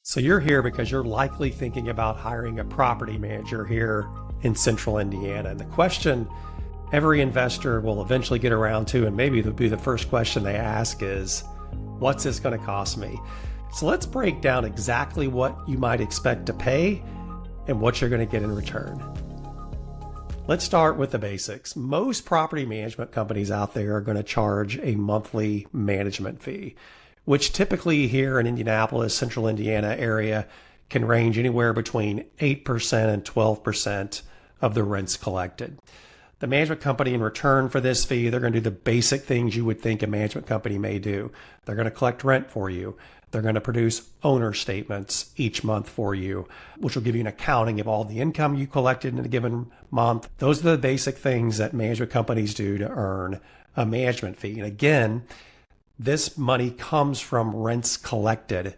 So you're here because you're likely thinking about hiring a property manager here in Central Indiana. And the question every investor will eventually get around to, and maybe it'll be the first question they ask, is, what's this going to cost me? So let's break down exactly what you might expect to pay and what you're going to get in return. Let's start with the basics. Most property management companies out there are going to charge a monthly management fee, which typically here in Indianapolis, Central Indiana area can range anywhere between 8% and 12% of the rents collected. The management company, in return for this fee, they're going to do the basic things you would think a management company may do. They're going to collect rent for you. They're going to produce owner statements each month for you, which will give you an accounting of all the income you collected in a given month. Those are the basic things that management companies do to earn a management fee. And again, this money comes from rents collected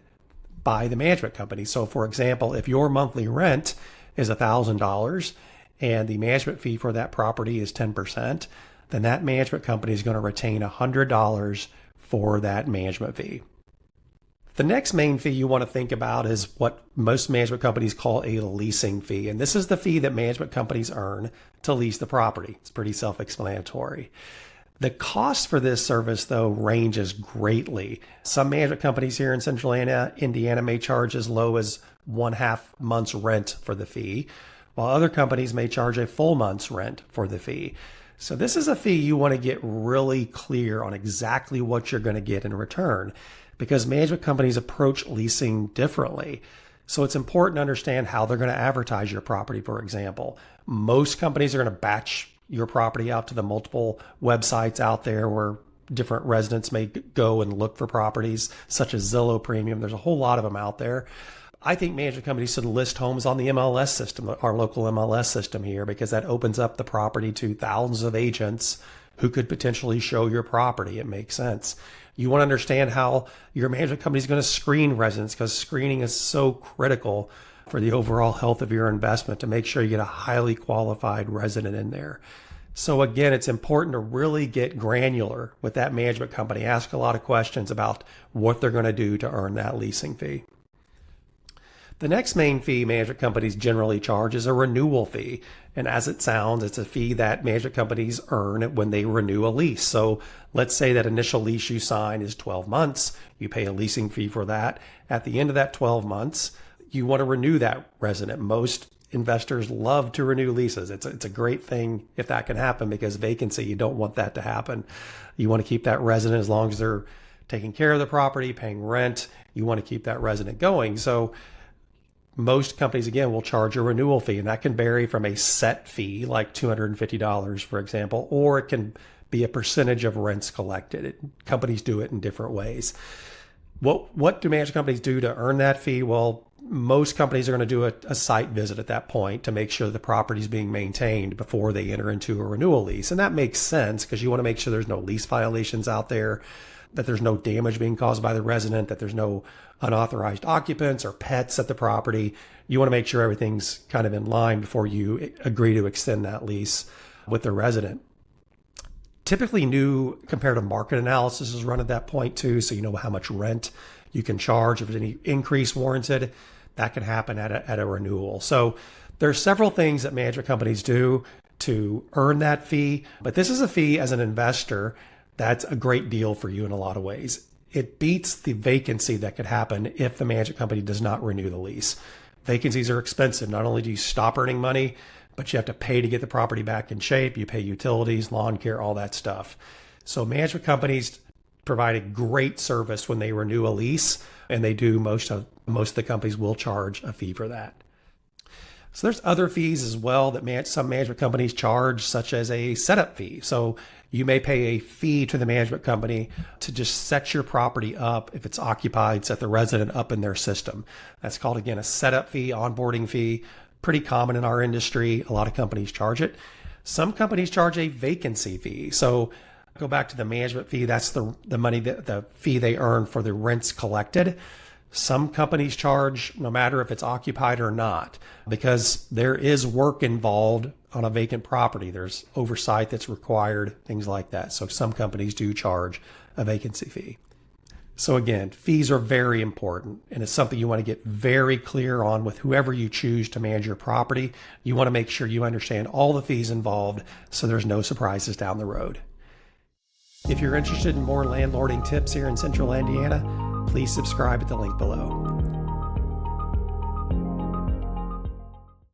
by the management company. So for example, if your monthly rent is $1,000 and the management fee for that property is 10%, then that management company is going to retain $100 for that management fee. The next main fee you want to think about is what most management companies call a leasing fee. And this is the fee that management companies earn to lease the property. It's pretty self-explanatory. The cost for this service, though, ranges greatly. Some management companies here in Central Indiana may charge as low as 1/2 month's rent for the fee, while other companies may charge a full month's rent for the fee. So this is a fee you want to get really clear on exactly what you're going to get in return, because management companies approach leasing differently. So it's important to understand how they're going to advertise your property, for example. Most companies are going to batch your property out to the multiple websites out there where different residents may go and look for properties, such as Zillow Premium. There's a whole lot of them out there. I think management companies should list homes on the MLS system, our local MLS system here, because that opens up the property to thousands of agents who could potentially show your property. It makes sense. You want to understand how your management company is going to screen residents, because screening is so critical for the overall health of your investment, to make sure you get a highly qualified resident in there. So again, it's important to really get granular with that management company. Ask a lot of questions about what they're going to do to earn that leasing fee. The next main fee management companies generally charge is a renewal fee. And as it sounds, it's a fee that management companies earn when they renew a lease. So let's say that initial lease you sign is 12 months. You pay a leasing fee for that. At the end of that 12 months, you want to renew that resident. Most investors love to renew leases. It's a great thing if that can happen, because vacancy, you don't want that to happen. You want to keep that resident as long as they're taking care of the property, paying rent. You want to keep that resident going. So most companies, again, will charge a renewal fee, and that can vary from a set fee, like $250, for example, or it can be a percentage of rents collected. Companies do it in different ways. What do management companies do to earn that fee? Well, most companies are going to do a site visit at that point to make sure the property is being maintained before they enter into a renewal lease. And that makes sense, because you want to make sure there's no lease violations out there, that there's no damage being caused by the resident, that there's no unauthorized occupants or pets at the property. You want to make sure everything's kind of in line before you agree to extend that lease with the resident. Typically, new comparative market analysis is run at that point too, so you know how much rent you can charge. If there's any increase warranted, that can happen at a renewal. So there's several things that management companies do to earn that fee, but this is a fee as an investor that's a great deal for you in a lot of ways. It beats the vacancy that could happen if the management company does not renew the lease. Vacancies are expensive. Not only do you stop earning money, but you have to pay to get the property back in shape. You pay utilities, lawn care, all that stuff. So management companies provide a great service when they renew a lease, and they do. Most of the companies will charge a fee for that. So there's other fees as well that some management companies charge, such as a setup fee. So you may pay a fee to the management company to just set your property up. If it's occupied, set the resident up in their system. That's called, again, a setup fee, onboarding fee. Pretty common in our industry. A lot of companies charge it. Some companies charge a vacancy fee. So go back to the management fee. That's the money, the fee they earn for the rents collected. Some companies charge no matter if it's occupied or not, because there is work involved on a vacant property. There's oversight that's required, things like that. So some companies do charge a vacancy fee. So again, fees are very important, and it's something you want to get very clear on with whoever you choose to manage your property. You want to make sure you understand all the fees involved so there's no surprises down the road. If you're interested in more landlording tips here in Central Indiana, please subscribe at the link below.